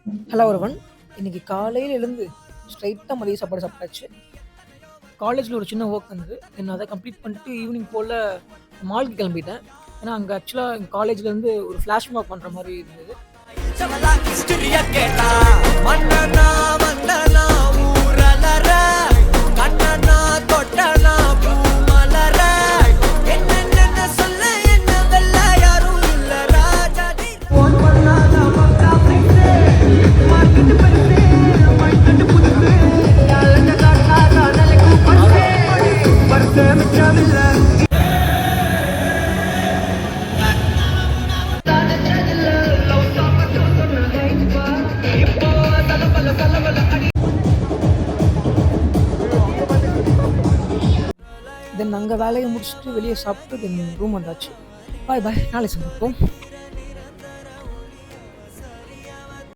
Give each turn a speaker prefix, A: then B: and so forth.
A: Hello ஒருவன் இன்னைக்கு காலையில் எழுந்து ஸ்ட்ரைட்டாக மதிய சாப்பாடு சாப்பிட்டாச்சு. காலேஜில் ஒரு சின்ன ஒர்க் இருந்தது. தென் அதை கம்ப்ளீட் பண்ணிட்டு ஈவினிங் போல் மாலுக்கு கிளம்பிட்டேன். ஏன்னா அங்கே ஆக்சுவலாக எங்கள் காலேஜ்லேருந்து ஒரு ஃப்ளாஷ் மாப் பண்ணுற மாதிரி இருந்தது. தென் அங்கே வேலையை முடிச்சுட்டு வெளியே சாப்பிட்டு தென் ரூம் வந்தாச்சு. பாய் பாய், நாளை சந்திப்போம்.